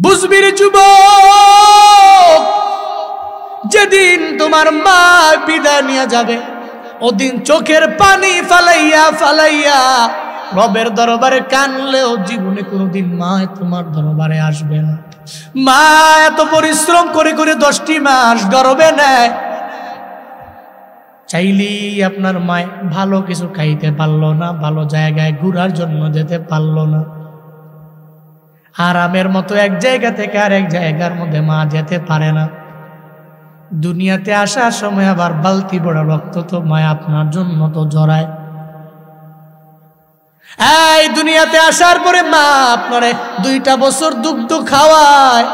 বুঝবি রে যুবক, যেদিন তোমার মা বিদায় নিয়ে যাবে ওদিন চোখের পানি ফালাইয়া ফালাইয়া রবের দরবারে কানলেও জীবনে কোনোদিন মা তোমার দরবারে আসবে না। মা এত পরিশ্রম করে করে 10টি মাস গর্ভে নেয়, চাইলেই আপনার মা ভালো কিছু খাইতে পারলো না, ভালো জায়গায় ঘোরার জন্য যেতে পারলো না। আরামের মতো এক জায়গা থেকে আরেক জায়গার মধ্যে মা যেতে পারে না। দুনিয়াতে আসার সময় আবার বালতি বড় রক্ত তো মা আপনার জন্য তো জড়ায়। এই দুনিয়াতে আসার পরে মা আপনারে 2টা বছর দুগ্ধ খাওয়ায়।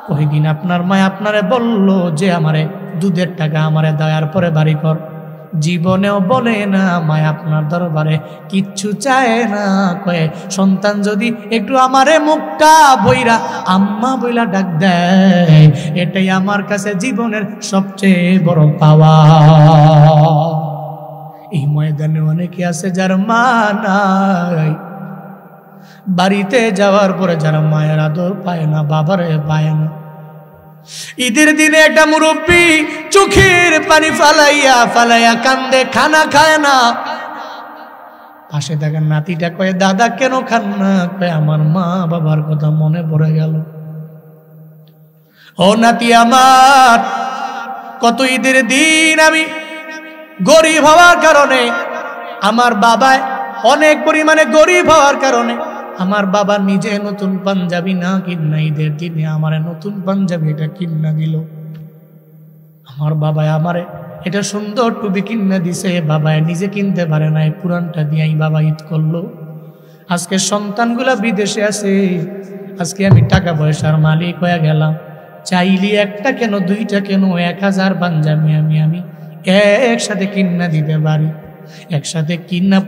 কয়দিন আপনার মা আপনারে বলল যে আমারে দুধের টাকা আমারে দেওয়ার পরে বাড়ি কর। জীবনেও বলে না মা আপনার দরবারে কিচ্ছু চায় না। কয়ে সন্তান যদি একটু আমারে মুখটা বইরা আম্মা বইলা ডাক দেয়, এটাই আমার কাছে জীবনের সবচেয়ে বড় পাওয়া। এই ময়দানে অনেকে আছে যার মা নাই, বাড়িতে যাওয়ার পরে যারা মায়ের আদর পায় না, বাবারে পায় না। ঈদের দিনে একটা মুরব্বী চোখের পানি ফালাইয়া ফালাইয়া কান্দে, খানা খায় না। পাশে থাকা নাতিটা কয়ে, দাদা কেন খান না? কয়ে, আমার মা বাবার কথা মনে পড়ে গেল। ও নাতি আমার, কত ঈদের দিন আমি গরিব হওয়ার কারণে, আমার বাবায় অনেক পরিমাণে গরিব হওয়ার কারণে আমার বাবা নিজে নতুন পাঞ্জাবি না কিনা ঈদের দিনে আমারে নতুন পাঞ্জাবি এটা কিনা দিল। আমার বাবায় আমারে এটা সুন্দর টুপি কিনা দিছে, বাবায় নিজে কিনতে পারে না, পুরানটা দিয়েই বাবা ঈদ করলো। আজকে সন্তানগুলা বিদেশে আছে, আজকে আমি টাকা পয়সার মালিক হয়ে গেলাম, চাইলি একটা কেন 2টা কেন 1000 পাঞ্জাবি আমি একসাথে কিনা দিতে পারি, একসাথে কিনা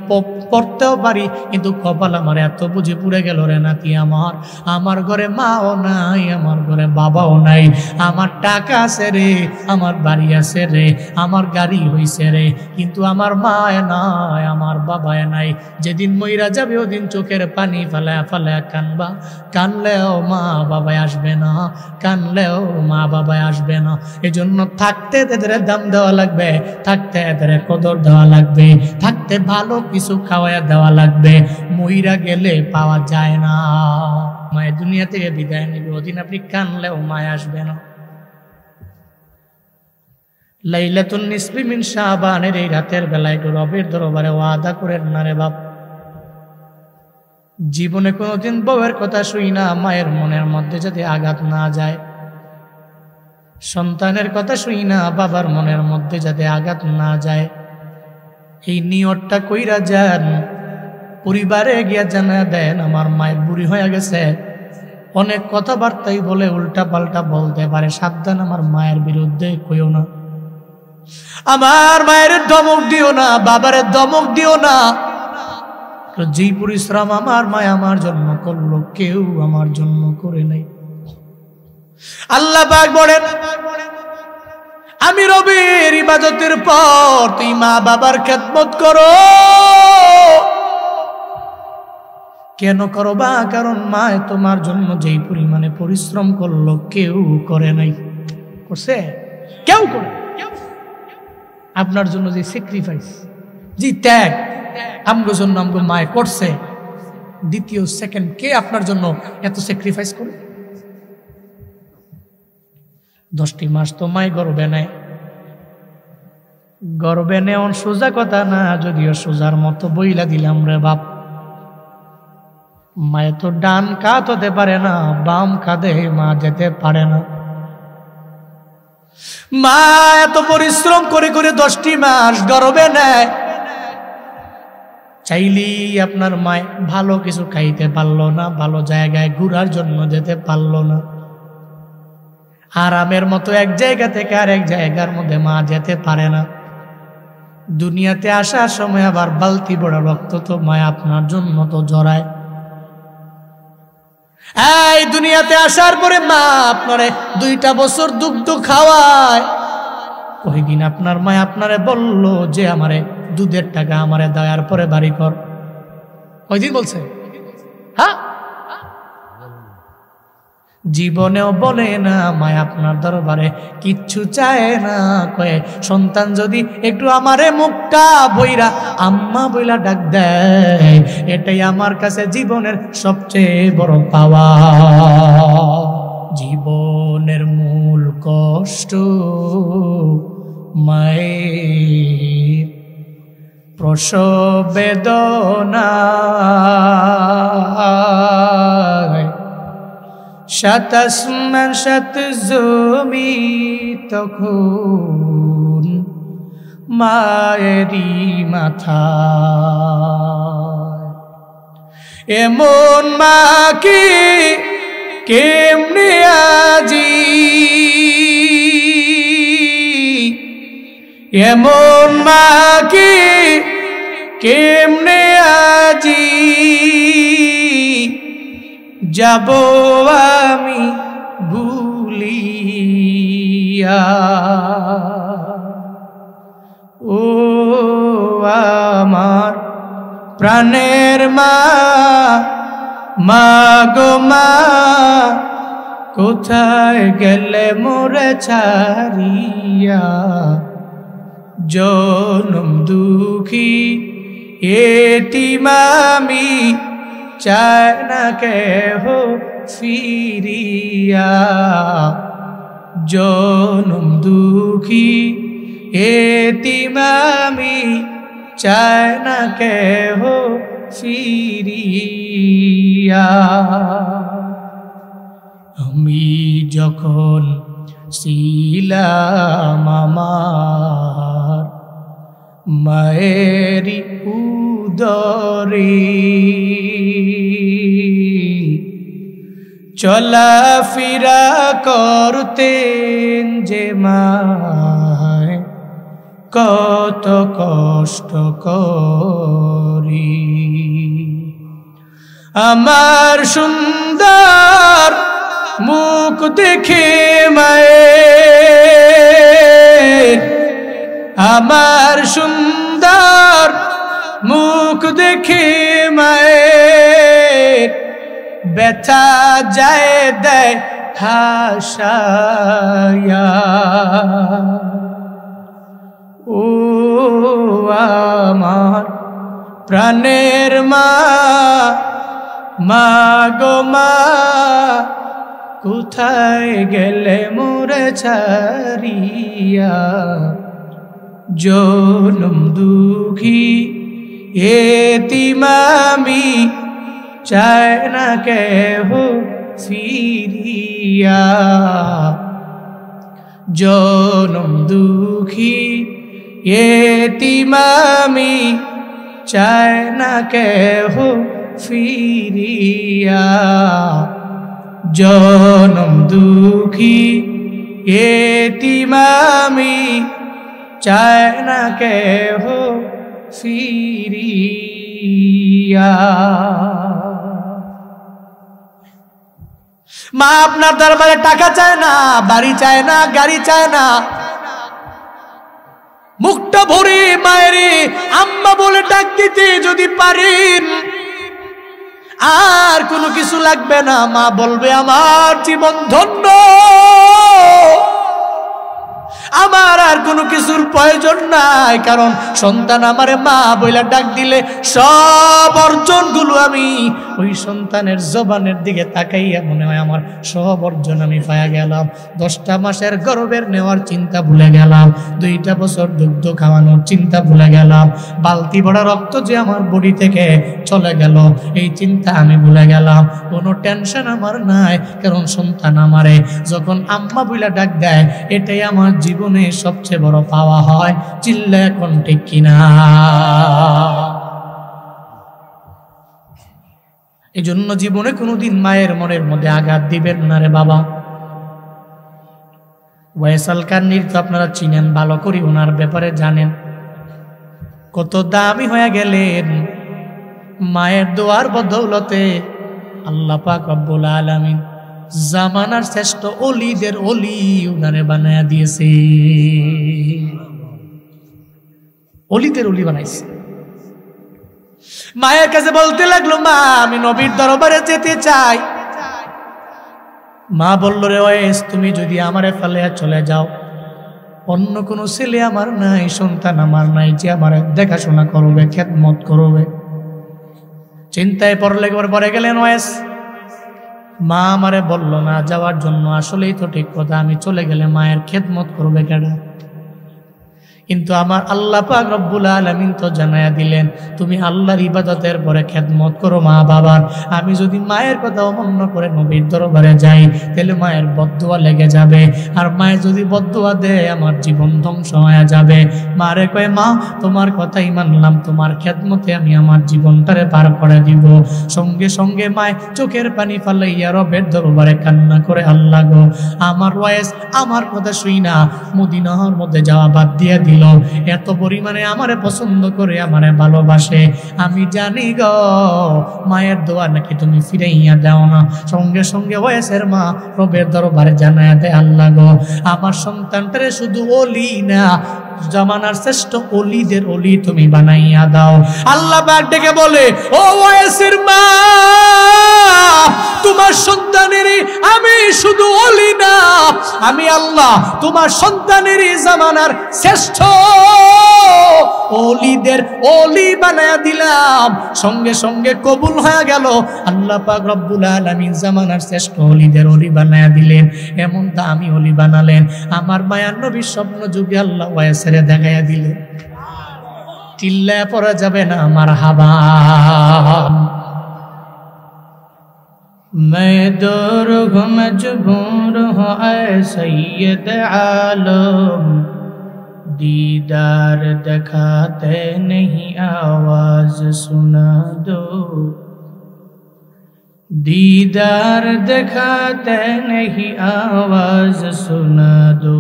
পড়তেও পারি। কিন্তু কপাল আমার এত বুঝে পুড়ে গেল রে নাতি আমার, আমার ঘরে মাও নাই, আমার ঘরে বাবাও নাই, আমার টাকা আছে রে, আমার বাড়ি আছে রে, আমার গাড়ি হইছে রে, কিন্তু আমার মা নাই, আমার বাবা নাই। যেদিন মইরা যাবে ওদিন চোখের পানি ফালায়া ফালায়া কানবা, কানলেও মা বাবায় আসবে না, কানলেও মা বাবায় আসবে না। এজন্য থাকতে এদের দাম দেওয়া লাগবে, থাকতে এদের কদর দেওয়া লাগবে, থাকতে ভালো কিছু খাওয়াইয়া দেওয়া লাগবে। মইরা গেলে পাওয়া যায় না। মায়ের দুনিয়া থেকে বিদায় নিবে, ওদিন আপনি কানলেও মায় আসবে না। লাইলাতুন নিসফি মিন শাবানের এই রাতের বেলায় রবের দরবারে ওয়াদা করেন না রে বাপ, জীবনে কোনোদিন বউয়ের কথা শুই না মায়ের মনের মধ্যে যাতে আঘাত না যায়, সন্তানের কথা শুই না বাবার মনের মধ্যে যাতে আঘাত না যায়। এই নিয়তটা কইরা যান, পরিবারে গিয়া জানা দেন আমার মায়ের বুড়ি হয়ে গেছে, অনেক কথাবার্তাই বলে উল্টা পাল্টা বলতে পারে, সাবধান আমার মায়ের বিরুদ্ধে কইও না, আমার মায়ের ধমক দিও না, বাবারে ধমক দিও না। যেই পরিশ্রম আমার মায় আমার জন্য করলো কেউ আমার জন্য করে নাই। আল্লাহ পাক বলেন, আমি রবের ইবাদতের পর তুই মা বাবার খেদমত করো। কেন করবা? কারণ মা তোমার জন্য যেই পরিমাণে পরিশ্রম করলো কেউ করে নাই। করছে? কেউ করে। আপনার জন্য যে স্যাক্রিফাইস, যে ত্যাগ আমগোর জন্য আমগো মায় করছে, দ্বিতীয় সেকেন্ড কে আপনার জন্য এত স্যাক্রিফাইস করে? 10টি মাস তো মায় গর্বে নেয়, গর্বে নেওয়ার সোজা কথা না, যদিও সোজার মতো বইলা দিলাম রে বাপ। মায়ে তো ডান কাত হতে পারে না, বাম কাঁধে মা যেতে পারে না। মা এত পরিশ্রম করে করে 10টি মাস গর্বে নেয়, চাইলেই আপনার মায় ভালো কিছু খাইতে পারলো না, ভালো জায়গায় ঘোরার জন্য যেতে পারলো না। আরামের মতো এক জায়গা থেকে আরেক জায়গার মধ্যে মা যেতে পারে না। দুনিয়াতে আসার সময় আবার বালতি বড় রক্ত তো মা আপনার জন্য তো জড়ায়। এই দুনিয়াতে আসার পরে মা আপনারে 2টা বছর দুগ্ধ খাওয়ায়। কয়দিন আপনার মা আপনারে বলল যে আমারে দুধের টাকা আমারে দেওয়ার পরে বাড়ি কর? কয়দিন বলছে? হ্যাঁ, জীবনেও বলে না মায় আপনার দরবারে কিচ্ছু চায় না, কয়ে সন্তান যদি একটু আমারে মুখটা বইরা আম্মা বইলা ডাক দেয়, এটাই আমার কাছে জীবনের সবচেয়ে বড় পাওয়া। জীবনের মূল কষ্ট মায়ের প্রসব বেদনা, সাত আসমান সাত জমি তখন মায়েরই মাথা। এমন মাকে কেমনে আজি, এমন মাকে কেমনে আজি যাব আমি ভুলিয়া। ও আমার প্রাণের মা, মা গো মা, কোথায় গেলে মোরে ছাড়িয়া। জনম দুঃখী এতিম আমি, চায় না কেহ ফিরিয়া। জনম দুঃখী এতিম আমি, চায় না কেহ ফিরিয়া। আমি যখন ছিলাম আমার মায়েরই উদরে, চলাফেরা করতেন যে মায় কত কষ্ট করি। আমার সুন্দর মুখ দেখে মায়ের, আমার সুন্দর মুখ দেখে মায়ের ব্যথা যায় দেয় হাসায়া। ও আমার প্রাণের মা, মা গো মা, কোথায় গেলে মোরে ছাড়িয়া। জনম দুঃখী এতিম আমি, চায় না কেহ ফিরিয়া। জনম দুঃখী এতিম আমি, চায় না কেহ ফিরিয়া। জনম দুঃখী এতিম আমি, চায় না কেহ ফিরিয়া। মা আপনার দরবারে টাকা চায় না, বাড়ি চায় না, গাড়ি চায় না, মুখটা ভরে মায়েরে আম্মা বলে ডাক দিতে যদি পারেন, আর কোনো কিছু লাগবে না। মা বলবে আমার জীবন ধন্য, আমার আর কোনো কিছুর প্রয়োজন নাই, কারণ সন্তান আমারে মা বইলা ডাক দিলে সব অর্জনগুলো আমি ওই সন্তানের জবানের দিকে তাকাইয়া মনে হয় আমার সব অর্জন আমি পাইয়া গেলাম। 10টা মাসের গর্ভের নেওয়ার চিন্তা ভুলে গেলাম, 2টা বছর দুগ্ধ খাওয়ানোর চিন্তা ভুলে গেলাম, বালতি ভরা রক্ত যে আমার বডি থেকে চলে গেল এই চিন্তা আমি ভুলে গেলাম। কোনো টেনশন আমার নাই, কারণ সন্তান আমারে যখন আম্মা বইলা ডাক দেয় এটাই আমার জীবনে সবচেয়ে বড় পাওয়া হয়। চিল্লা এখন ঠিক কিনা? এই জন্য জীবনে কোনোদিন মায়ের মনের মধ্যে আঘাত দিবেন না রে বাবা। ওয়াইসাল কান্নির তো আপনারা চিনেন ভালো করে, ওনার ব্যাপারে জানেন কত দামি হয়ে গেলেন। মায়ের দোয়ার বদৌলতে আল্লাহ পাক রব্বুল আলামিন জামানার শ্রেষ্ঠ অলিদের অলি উনারে বানায়া দিয়েছে, অলিদের অলি বানাইছে। মায়ের কাছে বলতে লাগলো, মা আমি নবীর দরবারে যেতে চাই। মা বলল, রে ওয়েস, তুমি যদি আমারে ফেলে চলে যাও, অন্য কোনো ছেলে আমার নাই, সন্তান আমার নাই যে আমার দেখাশোনা করবে, খেদমত করবে। চিন্তায় পড়ে গেলেন ওয়েস। মা আমারে বলল না যাওয়ার জন্য, আসলেই তো ঠিক কথা, আমি চলে গেলে মায়ের খেদমত করবে কেডা? কিন্তু আমার আল্লাহ পাক রব্বুল আলামিন তো জানায়া দিলেন, তুমি আল্লাহর ইবাদতের পরে খেদমত করো মা বাবার। আমি যদি মায়ের কথা অমান্য করে নবীর দরবারে যাই, তাহলে মায়ের বদদুয়া লেগে যাবে, আর মায়ের যদি বদদুয়া দেয় আমার জীবন ধ্বংস হয়ে যাবে। মারে কয়, মা তোমার কথাই মানলাম, তোমার খেদমতে আমি আমার জীবনটারে পার করে দিব। সঙ্গে সঙ্গে মায় চোখের পানি ফালাইয়া রবের দরবারে কান্না করে, আল্লাহ গো, আমার ওয়াইস আমার কথা শুই না মদিনার মধ্যে যাওয়া বাদ দিয়ে দিল, এত পরিমাণে আমারে পছন্দ করে, আমারে ভালোবাসে, আমি জানি গো মায়ের দোয়া নাকি তুমি ফিরাইয়া দাও না। সঙ্গে সঙ্গে ওয়েসের মা রবের দরবারে জানায়া দেয়, আল্লাহ গো, আমার সন্তানটারে শুধু ওলি না, জামানার শ্রেষ্ঠ ওলিদের ওলি তুমি বানাইয়া দাও। আল্লাহ পাক ডেকে বলে, ও ওয়েসের মা, তোমার সন্তানেরই আমি শুধু ওলি না, আমি আল্লাহ তোমার সন্তানেরই জামানার শ্রেষ্ঠ ওলিদের ওলি বানায়া দিলাম। সঙ্গে সঙ্গে কবুল হয়ে গেল। আল্লাহ পাক রব্বুল আলামিন জামানার শ্রেষ্ঠ ওলিদের ওলি বানায়া দিলেন। এমন তা আমি ওলি বানালেন, আমার মায়ার নবীর স্বপ্ন যুগে আল্লাহ ওয়াইসেরে দেখাইয়া দিলেন। চিল্লায় পড়া যাবে না মারহাবা। मैं दूर हूँ मजबूर हूँ ऐ सैयद आलम, दीदार दिखाते नहीं आवाज सुना दो, दीदार दिखाते नहीं आवाज सुना दो।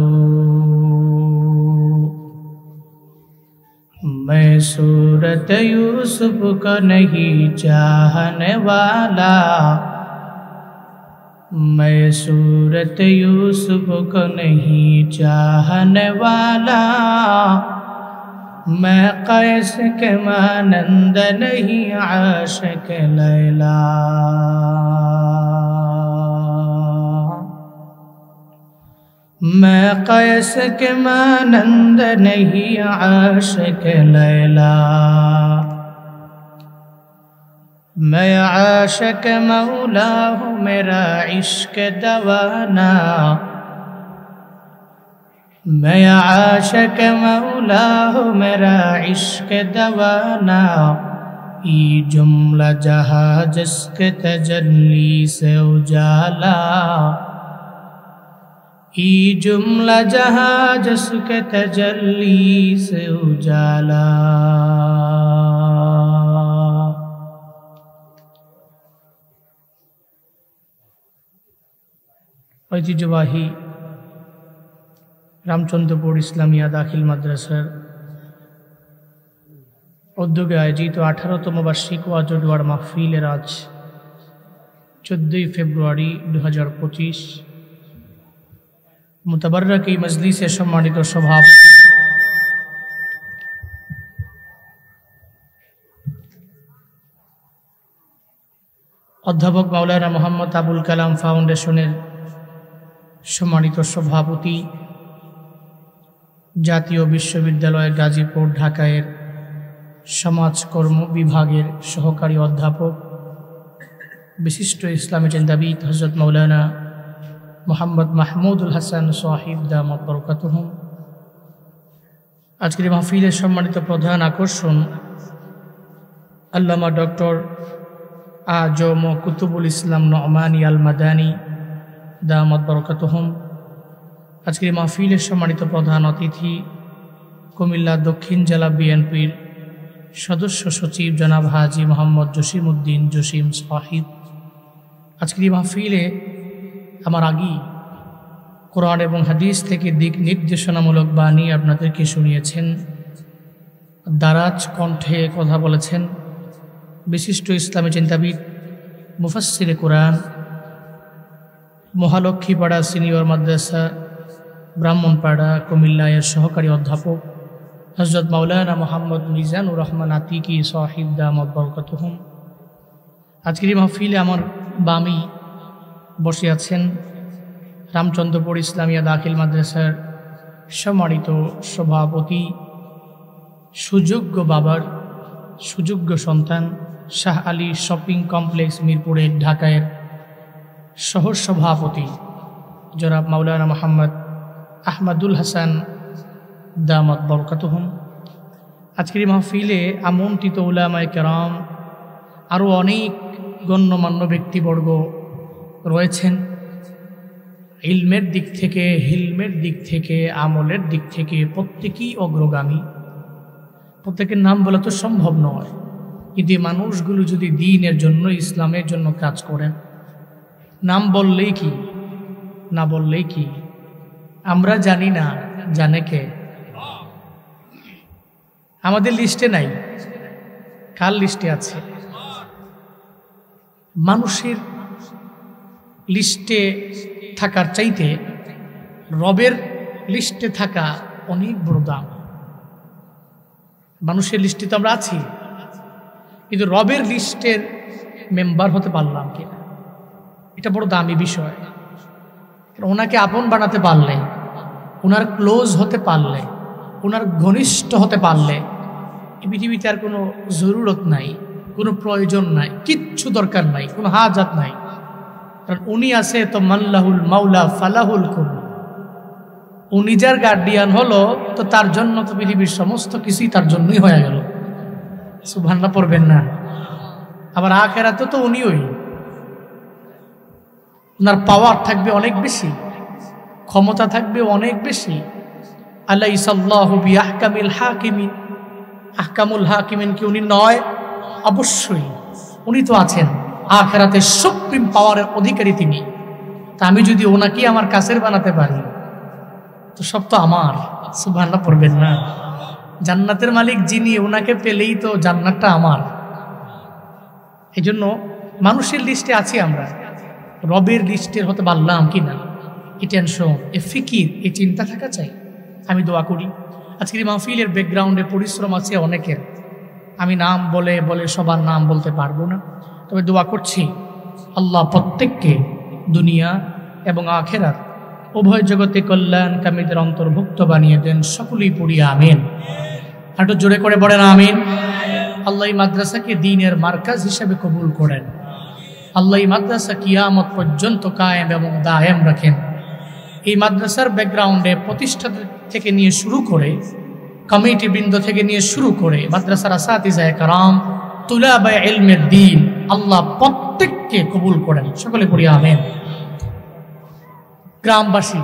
मैं सूरत यूसुफ को नहीं चाहने वाला, मैं सूरत यूसुफ को नहीं चाहने वाला, मैं कैस के मानंद नहीं आशिक लैला, मैं कैस के मानंद नहीं आशिक लैला, मैं आशिक मौला हूँ मेरा इश्क दवाना, मैं आशिक मौला हूँ मेरा इश्क दवाना, ये जुमला जहाँ जिसके तजल्ली से उजाला, ये जुमला जहाँ जिसके तजल्ली से उजाला। ঐতিহ্যবাহী রামচন্দ্রপুর ইসলামিয়া দাখিল মাদ্রাসার উদ্যোগে আয়োজিত 18তম বার্ষিক ওয়াজ ও দোয়ার মাহফিলের আজ 14 ফেব্রুয়ারি 2025 মুতাবাররাক এই মজলিসের সম্মানিত সভাপতি অধ্যাপক মাওলানা মোহাম্মদ আবুল কালাম ফাউন্ডেশনের সম্মানিত সভাপতি, জাতীয় বিশ্ববিদ্যালয় গাজীপুর ঢাকায়ের সমাজকর্ম বিভাগের সহকারী অধ্যাপক, বিশিষ্ট ইসলামী চিন্তাবিদ হযরত মাওলানা মোহাম্মদ মাহমুদুল হাসান সাহিব দামাত বরকাতুহুম, আজকের মাহফিলের সম্মানিত প্রধান আকর্ষণ আল্লামা ডক্টর আজম কুতুবুল ইসলাম নোমানী আল মাদানী দামাত বরকাতুহুম, আজকের মাহফিলের সম্মানিত প্রধান অতিথি কুমিল্লা দক্ষিণ জেলা বিএনপির সদস্য সচিব জনাব হাজি মোহাম্মদ জসিম উদ্দিন জসিম সাহিব, আজকের মাহফিলে আমার আগেই কোরআন এবং হাদিস থেকে দিক নির্দেশনামূলক বাণী আপনাদেরকে শুনিয়েছেন, দারাজ কণ্ঠে কথা বলেছেন বিশিষ্ট ইসলামী চিন্তাবিদ মুফাসসিরে কোরআন, মহালক্ষ্মীপাড়া সিনিয়র মাদ্রাসা ব্রাহ্মণপাড়া কুমিল্লা এর সহকারী অধ্যাপক হযরত মাওলানা মোহাম্মদ মিজানুর রহমান আতিকি সাহিব দামাত বরকাতুহুম। আজকের এই মাহফিলে আমার বামী বসে আছেন রামচন্দ্রপুর ইসলামিয়া দাখিল মাদ্রাসার সম্মানিত সভাপতি, সুযোগ্য বাবার সুযোগ্য সন্তান, শাহ আলী শপিং কমপ্লেক্স মিরপুরের ঢাকায় সহ সভাপতি জনাব মাওলানা মোহাম্মদ আহমদুল হাসান দামাত বরকাতুহুম, আজকের এই মাহফিলে আমন্ত্রিত উলামায়ে কেরাম, আরও অনেক গণ্যমান্য ব্যক্তিবর্গ রয়েছেন। ইলমের দিক থেকে, হিলমের দিক থেকে, আমলের দিক থেকে প্রত্যেকেই অগ্রগামী। প্রত্যেকের নাম বলা তো সম্ভব নয়, কিন্তু এই মানুষগুলো যদি দ্বীনের জন্য, ইসলামের জন্য কাজ করেন, নাম বললেই কি, না বললেই কি? আমরা জানি না, জানে কে? আমাদের লিস্টে নাই, কার লিস্টে আছে? মানুষের লিস্টে থাকার চাইতে রবের লিস্টে থাকা অনেক বড় দাম। মানুষের লিস্টে তো আমরা আছি, কিন্তু রবের লিস্টের মেম্বার হতে পারলাম কিনা, এটা বড় দামি বিষয়। ওনাকে আপন বানাতে পারলে, ওনার ক্লোজ হতে পারলে, ওনার ঘনিষ্ঠ হতে পারলে এই পৃথিবীতে আর কোনো জরুরত নাই, কোনো প্রয়োজন নাই, কিচ্ছু দরকার নাই, কোনো হাজাত নাই। কারণ উনি আছে তো মাল্লাহুল মাওলা ফালাহুল কুল, উনি যার গার্ডিয়ান হলো তো তার জন্য তো পৃথিবীর সমস্ত কিছুই তার জন্যই হয়ে গেল। সুবহানাল্লাহ পড়বেন না? আবার আখিরাতে তো উনিই, ওনার পাওয়ার থাকবে অনেক বেশি, ক্ষমতা থাকবে অনেক বেশি। আলাইসাল্লাহু বিআহকামিল হাকিমিন, আহকামুল হাকিমিন কি উনি নয়? অবশ্যই উনি তো আছেন, আখিরাতে সুপ্রিম পাওয়ারের অধিকারী তিনি। তা আমি যদি ওনাকে আমার কাছের বানাতে পারি তো সব তো আমার। সুবহানাল্লাহ পড়বেন না? জান্নাতের মালিক যিনি, ওনাকে পেলেই তো জান্নাতটা আমার। এই জন্য মানুষের লিস্টে আছি আমরা, রবের লিস্টের হতে পারলাম কিনা, এই টেনশন, এ ফিকির, এই চিন্তা থাকা চাই। আমি দোয়া করি, আজকের এই মাহফিলের ব্যাকগ্রাউন্ডে পরিশ্রম আছে অনেকের, আমি নাম বলে বলে সবার নাম বলতে পারবো না, তবে দোয়া করছি আল্লাহ প্রত্যেককে দুনিয়া এবং আখিরাত উভয় জগতে কল্যাণকামীদের অন্তর্ভুক্ত বানিয়ে দেন। সকলেই পড়ি আমিন। একটু জোরে করে বলেন আমিন। আল্লাহ এই মাদ্রাসাকে দ্বীনের মার্কাজ হিসেবে কবুল করেন। আল্লাহ এই মাদ্রাসা কিয়ামত পর্যন্ত কায়েম এবং দায়েম রাখেন। এই মাদ্রাসার ব্যাকগ্রাউন্ডে প্রতিষ্ঠাতা থেকে নিয়ে শুরু করে, কমিটি বৃন্দ থেকে নিয়ে শুরু করে, মাদ্রাসার আসাতিজায়ে কেরাম, তুলাবায়ে ইলমের দ্বীন, আল্লাহ প্রত্যেককে কবুল করেন। সকলে পড়ি আমিন। গ্রামবাসী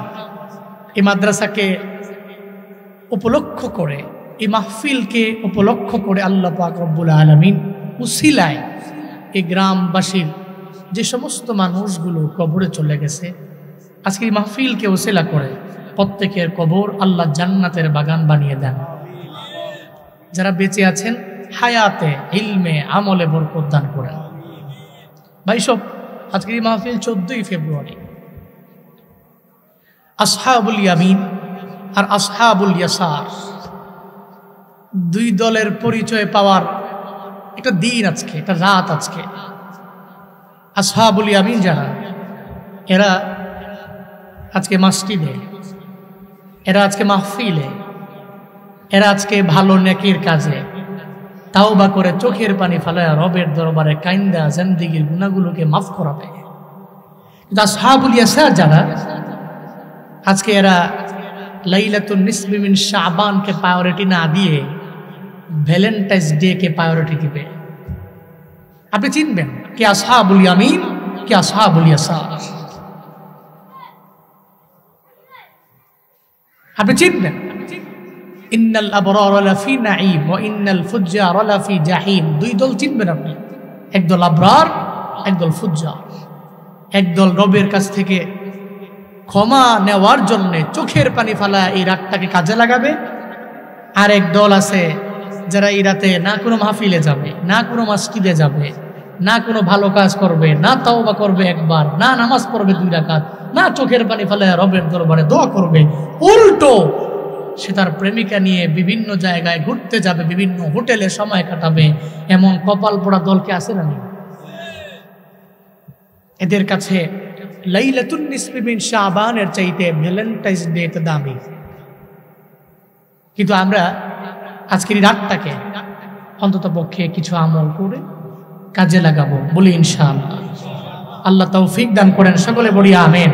এই মাদ্রাসাকে উপলক্ষ করে, এই মাহফিলকে উপলক্ষ করে আল্লাহ পাক রব্বুল আলামিন উসিলায় এই গ্রামবাসীর যে সমস্ত মানুষগুলো কবরে চলে গেছে, আজকে এই মাহফিলকে উসিলা করে প্রত্যেকের কবর আল্লাহ জান্নাতের বাগান বানিয়ে দেন। যারা বেঁচে আছেন হায়াতে, ইলমে, আমলে বরকত দান করেন। ভাই সব, আজকের এই মাহফিল 14ই ফেব্রুয়ারি। আসহাবুল ইয়ামিন আর আসহাবুল ইয়াসার দুই দলের পরিচয় পাওয়ার একটা দিন আজকে, একটা রাত আজকে। আসহাবুল ইয়ামিন যারা, এরা আজকে মসজিদে, এরা আজকে মাহফিলে, এরা আজকে ভালো নেকির কাজে তাওবা করে চোখের পানি ফেলায় রবের দরবারে কাইন্দা জিন্দেগীর গুনাহগুলোকে মাফ করাবে। কিন্তু আসহাবুল ইয়াসার যারা, আজকে এরা লাইলাতুন নিসফি মিন শাবানকে প্রায়োরিটি না দিয়ে ভ্যালেন্টাইন্স ডে কে প্রায়োরিটি দিবে। আপনি চিনবেন কে আসহাবুল ইয়ামিন, কে আসহাবুল ইয়াসার, আপনি চিনবেন। ইন্নাল আবরার লাফি নাঈম ওয়া ইন্নাল ফুজ্জার লাফি জাহিম। দুই দল চিনবেন আপনি, একদল আবরার, একদল ফুজ্জার। একদল রবের কাছ থেকে ক্ষমা নেওয়ার জন্য চোখের পানি ফেলা এই রাতটাকে কাজে লাগাবে, আর এক দল আছে যারা এই রাতে না কোনো মাহফিলে যাবে, না কোনো মসজিদে যাবে, না কোনো ভালো কাজ করবে, না তাওবা করবে একবার, না নামাজ পড়বে 2 রাকাত, না চোখের পানি ফেলে রবের দরবারে দোয়া করবে। উল্টো সে তার প্রেমিকা নিয়ে বিভিন্ন জায়গায় ঘুরতে যাবে, বিভিন্ন হোটেলে সময় কাটাবে। এমন কপাল পোড়া দলকে আছে না? এদের কাছে লাইলাতুন নিসফি মিন শাবানের চাইতে ভ্যালেন্টাইন্স ডে তে দামি। কিন্তু আমরা আজকের এই রাতটাকে অন্তত পক্ষে কিছু আমল করে কাজে লাগাবো বলি ইনশাআল্লাহ। আল্লাহ তৌফিক দান করেন, সকলে বলি আমিন।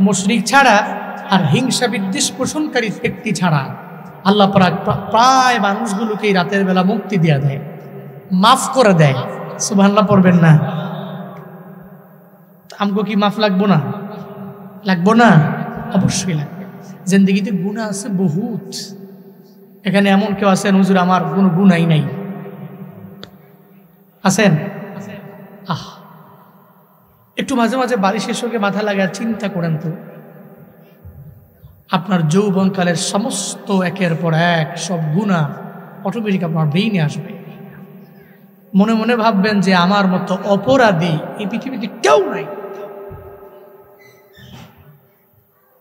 মুশরিক ছাড়া আর হিংসা বিদ্বেষ পোষণকারী ব্যক্তি ছাড়া আল্লাহ প্রায় মানুষগুলোকে এই রাতের বেলা মুক্তি দিয়ে দেয়, মাফ করে দেয়। সুবহানাল্লাহ পড়বেন না? আমগো কি মাফ লাগবো না? লাগবো না? অবশ্যই লাগবে। জিন্দেগিতে গুনাহ আছে বহুত। এখানে এমন কেউ আছেন হুজুর আমার কোনো গুনাহই নাই? আছেন? একটু মাঝে মাঝে বাড়ি শেষ হয়ে মাথা লাগায় চিন্তা করেন তো, আপনার যৌবনকালের সমস্ত একের পর এক সব গুনাহ অটোমেটিক আপনার ব্রেইনে আসবে। মনে মনে ভাববেন যে আমার মতো অপরাধী এই পৃথিবীতে কেউ নাই।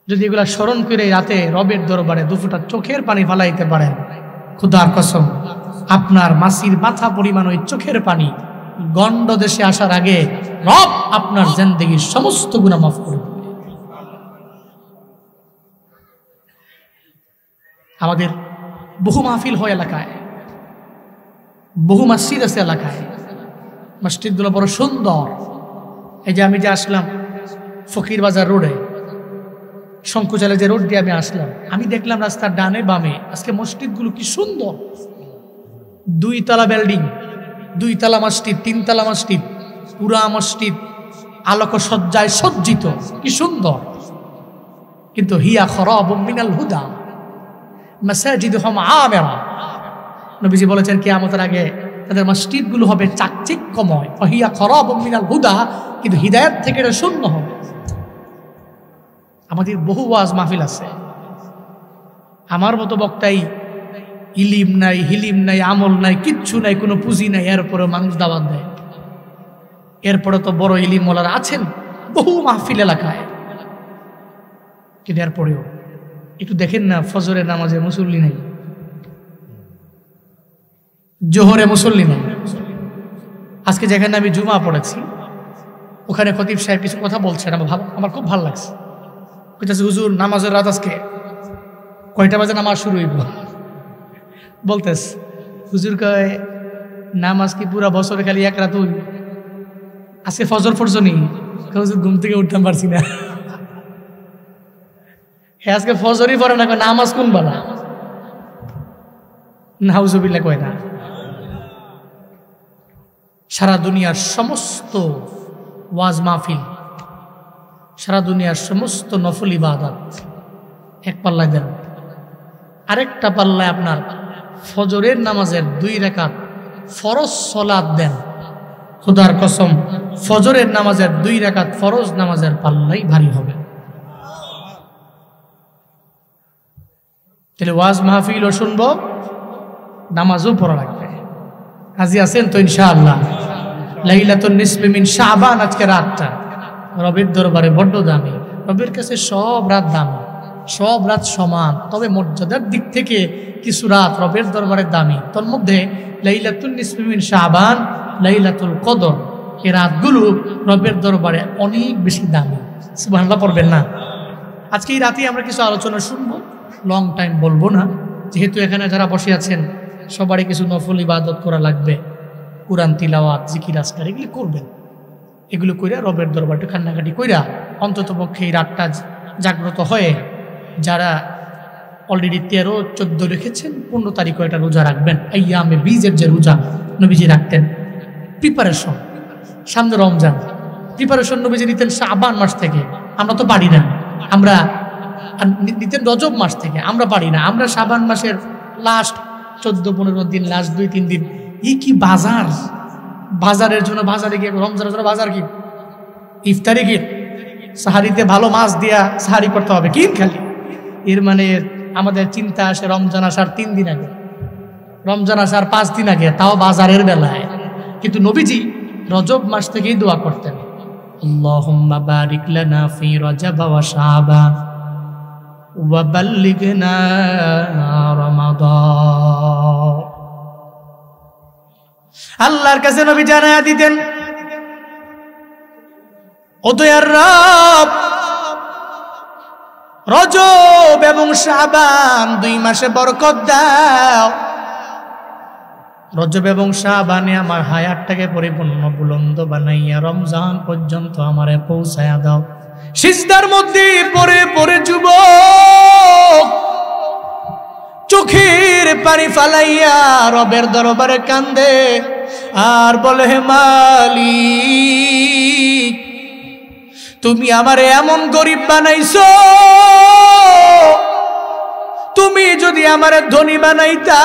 যদি এগুলা স্মরণ করে রাতে রবের দরবারে দুফোঁটা চোখের পানি ফালাইতে পারেন, খোদার কসম আপনার মাসির মাথা পরিমাণ ওই চোখের পানি গণ্ড দেশে আসার আগে রব আপনার জিন্দেগির সমস্ত গুনাহ মাফ করে দেবে। আমাদের বহু মাহফিল হয় এলাকায়, বহু মসজিদ আছে এলাকায়, মসজিদগুলো বড় সুন্দর। এই যে আমি যে আসলাম ফকির বাজার রোডে, শঙ্কুচালে যে রোড দিয়ে আমি আসলাম, আমি দেখলাম রাস্তার ডানে বামে আজকে মসজিদগুলো কি সুন্দর। 2 তলা বিল্ডিং, 2 তলা মসজিদ, 3 তলা মসজিদ, পুরা মসজিদ আলোকসজ্জায় সজ্জিত, কি সুন্দর। কিন্তু হিয়া খরাবুম মিনাল হুদা মাসাজিদুহুম আমিরা। নবীজি বলেছেন কিয়ামতের আগে তাদের মসজিদগুলো হবে চাকচিক্যময়, হিয়া খরাবুম মিনাল হুদা, কিন্তু হিদায়াত থেকে এটা শূন্য হবে। আমাদের বহু ওয়াজ মাহফিল আছে, আমার মতো বক্তাই ইলিম নাই, হিলিম নাই, আমল নাই, কিচ্ছু নাই, কোনো পুঁজি নাই, এরপরে মানুষ দাওয়াত দেয়। এরপরে তো বড় ইলিম ওয়ালারা আছেন বহু মাহফিল এলাকায়, কিন্তু এরপরেও একটু দেখেন না ফজরের নামাজে মুসল্লি নাই, জোহরে মুসল্লি নাই। আজকে যেখানে আমি জুমা পড়েছি ওখানে খতিব সাহেব কিছু কথা বলছেন, আমার খুব ভালো লাগছে। কইতাছে হুজুর নামাজের রাত আজকে কয়টা বাজে নামাজ শুরু হইব? বলতেস হুজুর কয় নামাজ কি পুরা বছরে খালি এক রাত হইব? আজকে ফজর ফরজনি হুজুর ঘুম থেকে উঠতাম পারছি না। হ্যাঁ আজকে ফজরই পড়ে না, নামাজ কোন বালা? নাউজুবিল্লাহ কয় না। সারা দুনিয়ার সমস্ত ওয়াজ মাহফিল, সারা দুনিয়ার সমস্ত নফল ইবাদত এক পাল্লায় দেন, আরেকটা পাল্লায় আপনার ফজরের নামাজের 2 রাকাত ফরজ সালাত দেন। খোদার কসম ফজরের নামাজের 2 রাকাত ফরজ নামাজের পাল্লাই ভারী হবে। তাহলে ওয়াজ মাহফিলও শুনবো, নামাজও পড়া লাগবে। কাজী আছেন তো ইনশাআল্লাহ? লাইলাতুন নিসফি মিন শাবান আজকে রাতটা রবের দরবারে বড্ড দামি। রবের কাছে সব রাত দামি, সব রাত সমান, তবে মর্যাদার দিক থেকে কিছু রাত রবের দরবারে দামি। তোর মধ্যে লাইলাতুন নিসফি মিন শাবান, লাইলাতুল কদর, এই রাতগুলো রবের দরবারে অনেক বেশি দামি। সুবহানাল্লাহ পড়বেন না? আজকে এই রাতে আমরা কিছু আলোচনা শুনবো, লং টাইম বলবো না, যেহেতু এখানে যারা বসে আছেন সবারই কিছু নফল ইবাদত করা লাগবে, কুরআন তিলাওয়াত, জিকির আজকার এগুলি করবেন। এগুলো কইরা রবের দরবারটা কান্নাকাটি কইরা অন্তত পক্ষে এই রাতটা জাগ্রত হয়ে যারা অলরেডি 13-14 রেখেছেন 15 তারিখও এটা রোজা রাখবেন। আইয়ামে বীজের যে রোজা নবীজি রাখতেন, প্রিপারেশন, সামনে রমজান, প্রিপারেশন নবীজি নিতেন শাবান মাস থেকে। আমরা তো পারি না, আমরা নিতেন রজব মাস থেকে, আমরা পারি না। আমরা শাবান মাসের লাস্ট 14-15 দিন, লাস্ট 2-3 দিন, এই কি বাজার, বাজারের জন্য বাজারে গিয়ে, রমজানের জন্য বাজার কি, ইফতারি কি, সাহারিতে ভালো মাছ দিয়া সাহারি করতে হবে কি খালি। এর মানে আমাদের চিন্তা আসে রমজান আসার 3 দিন আগে, রমজান আসার 5 দিন আগে, তাও বাজারের বেলায়। কিন্তু নবীজি রজব মাস থেকেই দোয়া করতেন, আল্লাহুম্মা বারিক লানা ফি রজব ওয়া শাবান ওয়া বাল্লিগনা রমাদান। আল্লাহর কাছে নবী জানায়া দিতেন ও দয়ার রব, রজব এবং শাবান 2 মাসে বরকত দাও। রজব এবং শাবানে আমার হায়াতটাকে পরিপূর্ণ বুলন্দ বানাইয়া রমজান পর্যন্ত আমারে পৌঁছায়া দাও। সিজদার মধ্যে পড়ে পড়ে যুবক চোখের পানি ফালাইয়া রবের দরবারে কান্দে আর বলে, হে মালিক, তুমি আমারে এমন গরিব বানাইছো, তুমি যদি আমারে ধনী বানাইতা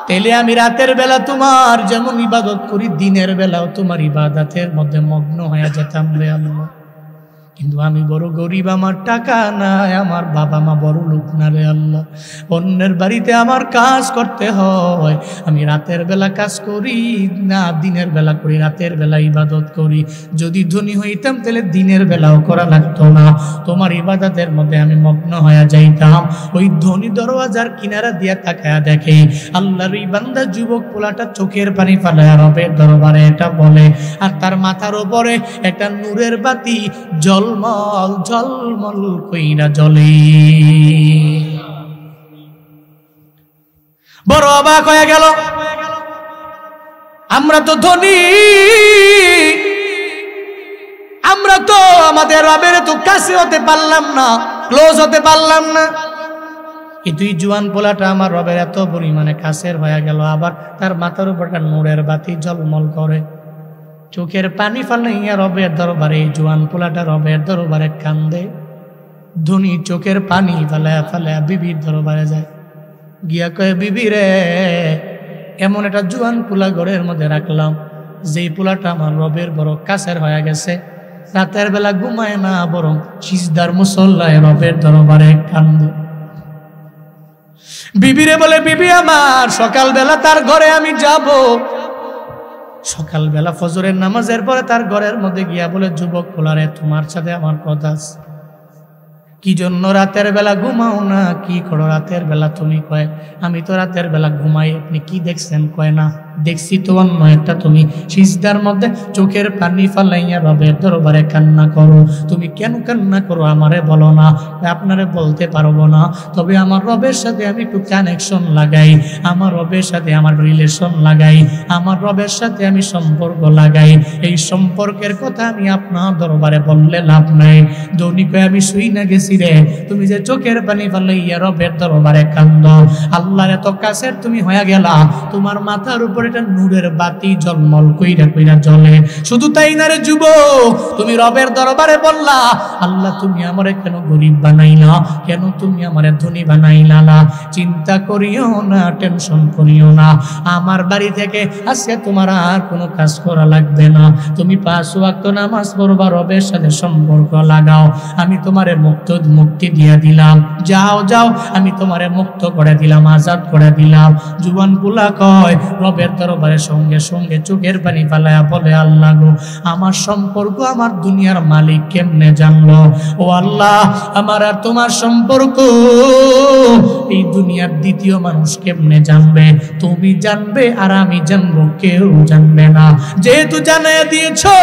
তাহলে আমি রাতের বেলা তোমার যেমন ইবাদত করি দিনের বেলাও তোমার ইবাদতের মধ্যে মগ্ন হয়ে যেতাম রে আল্লাহ। কিন্তু আমি বড় গরিব, আমার টাকা নাই, আমার বাবা মা বড় লোক না রে আল্লাহ। অন্যের বাড়িতে আমার কাজ করতে হয়, আমি রাতের বেলা কাজ করি না, দিনের বেলা করি, রাতের বেলা ইবাদত করি। যদি ধনী হইতাম তাহলে দিনের বেলাও করা লাগতো না, তোমার ইবাদতের মধ্যে আমি মগ্ন হয়ে যাইতাম। ওই ধনী দরওয়াজার কিনারা দিয়া তাকায়া দেখে আল্লাহর এই বান্দা যুবক পোলাটা চোখের পানি ফালায়া রবের দরবারে এটা বলে, আর তার মাথার উপরে একটা নূরের বাতি ঝলমল ঝলমল কইরা জ্বলে। বড় অবাক হয়ে গেল, আমরা তো ধনী, আমরা তো আমাদের রবের তো কাছে হতে পারলাম না, ক্লোজ হতে পারলাম না, কিন্তু এই জুয়ান পোলাটা আমার রবের এত পরিমাণে কাছের হয়ে গেল, আবার তার মাথার উপর একটা নূরের বাতি ঝলমল করে। চোখের পানি ফালাইয়া রবের দরবারে এই জুয়ান পোলাটা রবের দরবারে কান্দে। ধনী চোখের পানি ফালায়া ফালায়া বিবির দরবারে যায়, গিয়া কয়ে, বিবি রে, এমন একটা জুয়ান পোলা ঘরের মধ্যে রাখলাম, যেই পোলাটা আমার রবের বড় কাছের হয়ে গেছে, রাতের বেলা ঘুমায় না, বরং সিজদার মুসল্লায় রবের দরবারে কান্দে। বিবিরে বলে, বিবি আমার, সকালবেলা তার ঘরে আমি যাব। সকালবেলা ফজরের নামাজের পরে তার ঘরের মধ্যে গিয়া বলে, যুবক পোলারে, তোমার সাথে আমার কথা আছে। কি জন্য রাতের বেলা ঘুমাও না, কি করো রাতের বেলা? তুমি কয়, আমি তো রাতের বেলা ঘুমাই। আপনি কি দেখছেন? কয়, না দেখছি তো অন্য একটা, তুমি সিজদার মধ্যে চোখের পানি ফালাইয়া রবের দরবারে কান্না করো। তুমি কেন কান্না করো আমারে বলো না। আপনারে বলতে পারবো না, তবে আমার রবের সাথে আমি একটু কানেকশন লাগাই, আমার রবের সাথে আমার রিলেশন লাগাই, আমার রবের সাথে আমি সম্পর্ক লাগাই। এই সম্পর্কের কথা আমি আপনার দরবারে বললে লাভ নাই। ধনী কয়, আমি শুই না গেছি রে, তুমি যে চোখের পানি ফালাইয়া রবের দরবারে কান্দ, আল্লাহর এত কাছের তুমি হয়ে গেলা, তোমার মাথার উপরে এটা নূরের বাতি ঝলমল কইরা কইরা জ্বলে। শুধু তাই না রে যুবক, তুমি রবের দরবারে বললা, আল্লাহ তুমি আমারে কেন গরিব বানাইলা, কেন তুমি আমারে ধনী বানাইলা না? চিন্তা করিও না, টেনশন করিও না, আমার বাড়ি থেকে আজকে তোমার আর কোনো কাজ করা লাগবে না। তুমি 5 ওয়াক্ত নামাজ পড়বা, রবের সাথে সম্পর্ক লাগাও, আমি তোমারে মুক্তি দিয়ে দিলাম। যাও যাও, আমি তোমারে মুক্ত করে দিলাম, আজাদ করে দিলাম। জুয়ান পোলা কয়, রবের দরবারে সঙ্গে সঙ্গে চোখের পানি ফালায়া বলে, আল্লাহ গো, আমার সম্পর্ক আমার দুনিয়ার মালিক কেমনে জানলো? ও আল্লাহ, আমার আর তোমার সম্পর্ক এই দুনিয়ার দ্বিতীয় মানুষ কেমনে জানবে? তুমি জানবে আর আমি জানবো, কেউ জানবে না। যেহেতু জানিয়ে দিয়েছো,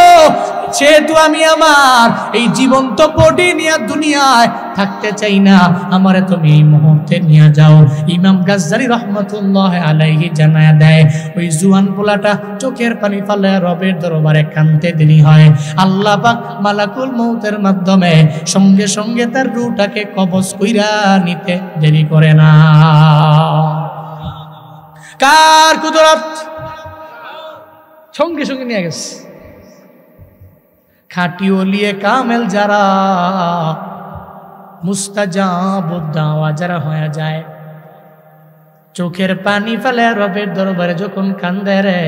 সেহেতু আমি আমার এই জীবন্ত বডি নিয়ে দুনিয়ায় থাকতে চাই না, আমারে তুমি এই মুহূর্তে নিয়ে যাও। ইমাম গাজ্জালি রহমতুল্লাহ আলাইহি জানায়া দেয়, ওই জুয়ান পোলাটা চোখের পানি ফালায়া রবের দরবারে কাঁদতে দেরি হয়, আল্লাহ পাক মালাকুল মউতের মাধ্যমে সঙ্গে সঙ্গে তার রূহটাকে কবজ কইরা নিতে দেরি করে না। কার কুদরত? সঙ্গে সঙ্গে নিয়ে গেছে। খাঁটি ওলিয়ে কামেল যারা, মুস্তাজাব দাওয়া যারা হয়ে যায়, চোখের পানি ফেলে রবের দরবারে যখন কান্দে রে,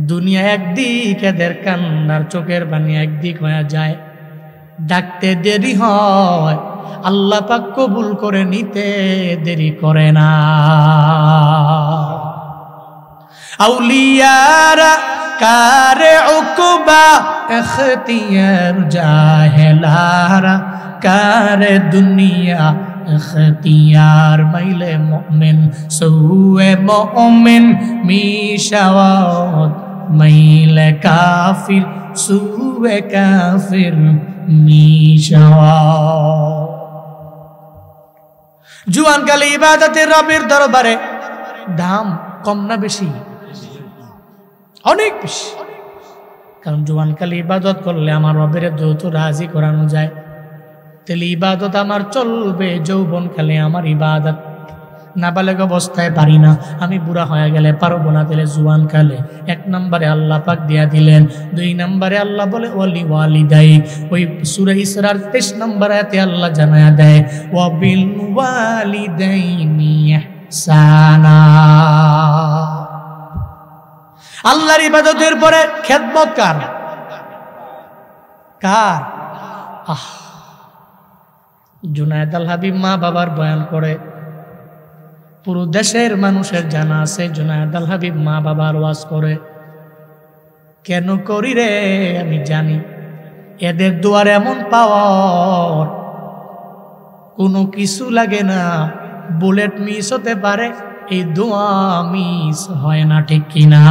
দুনিয়া একদিক, এদের কান্নার চোখের পানি একদিক হয়ে যায়। ডাকতে দেরি হয়, আল্লাহ পাক কবুল করে নিতে দেরি করে না। আউলিয়ারা কারে উকবা এখতিয়ার জাহেলারা কারে দুনিয়া এখতিয়ার মাইলে মুমিন সুয়ে মুমিন মিশাওয়াত মাইলে কাফির সুয়ে কাফির মিশাওয়া। জুয়ানকালে ইবাদতের রবের দরবারে দাম কম না বেশি? অনেক বেশি। কারণ জুয়ানকালে ইবাদত করলে আমার রবের দ্রুত রাজি করানো যায়। তাহলে ইবাদত আমার চলবে। যৌবন কালে আমার ইবাদত, নাবালেগ অবস্থায় পারি না, আমি বুড়া হয়ে গেলে পারবো না। তাহলে জুয়ান কালে 1 নম্বরে আল্লাহ পাক দিয়া দিলেন। 2 নম্বরে আল্লাহ বলে ওয়ালি ওয়ালিদাই। ওই সূরা ইসরার 23 নম্বর আয়াতে আল্লাহ জানায়া দেয় ওয়া বিল ওয়ালিদাইনি ইহসানা। আল্লাহর ইবাদতের পরে খেদমত কার? কার? জুনায়েদ আল হাবিব মা বাবার বয়ান করে, পুরো দেশের মানুষের জানা আছে জুনায়েদ আল হাবিব মা বাবার ওয়াজ করে। কেন করি রে? আমি জানি এদের দুয়ার এমন পাওয়ার, কোনো কিছু লাগে না। বুলেট মিস হতে পারে, এই দোয়া মিস হয় না, ঠিক কিনা?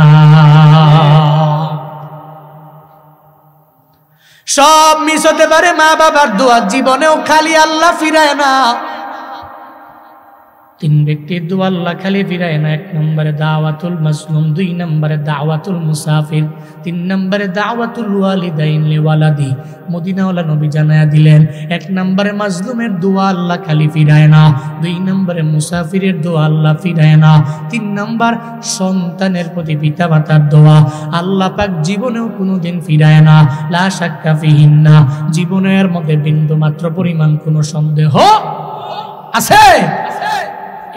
সব মিস হতে পারে, মা বাবার দোয়া জীবনেও খালি আল্লাহ ফিরায় না। 3 ব্যক্তির দোয়া আল্লাহ খালি ফিরায় না। 1 নম্বরে দাওয়াতুল মাজলুম, 2 নম্বরে দাওয়াতুল মুসাফির, 3 নম্বরে দাওয়াতুল ওয়ালিদাইন লিওয়ালাদি। মদিনাওয়ালা নবী জানায়া দিলেন 1 নম্বরে মাজলুমের দোয়া আল্লাহ খালি ফিরায় না, 2 নম্বরে মুসাফিরের দোয়া আল্লাহ ফিরায় না, 3 নম্বর সন্তানের প্রতি পিতা মাতার দোয়া আল্লাহ পাক জীবনেও কোনোদিন ফিরায় না। লা শাক্কা ফিহিন্না, জীবনের মধ্যে বিন্দু মাত্র পরিমাণ কোনো সন্দেহ আছে?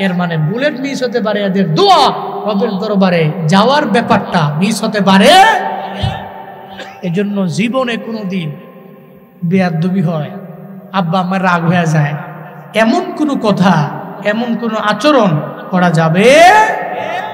এর মানে বুলেট মিস হতে পারে, এদের দোয়া রবের দরবারে যাওয়ার ব্যাপারটা মিস হতে পারে। এজন্য জীবনে কোনোদিন বেয়াদবি হয়, আব্বা আমার রাগ হয়ে যায়, এমন কোনো কথা, এমন কোনো আচরণ করা যাবে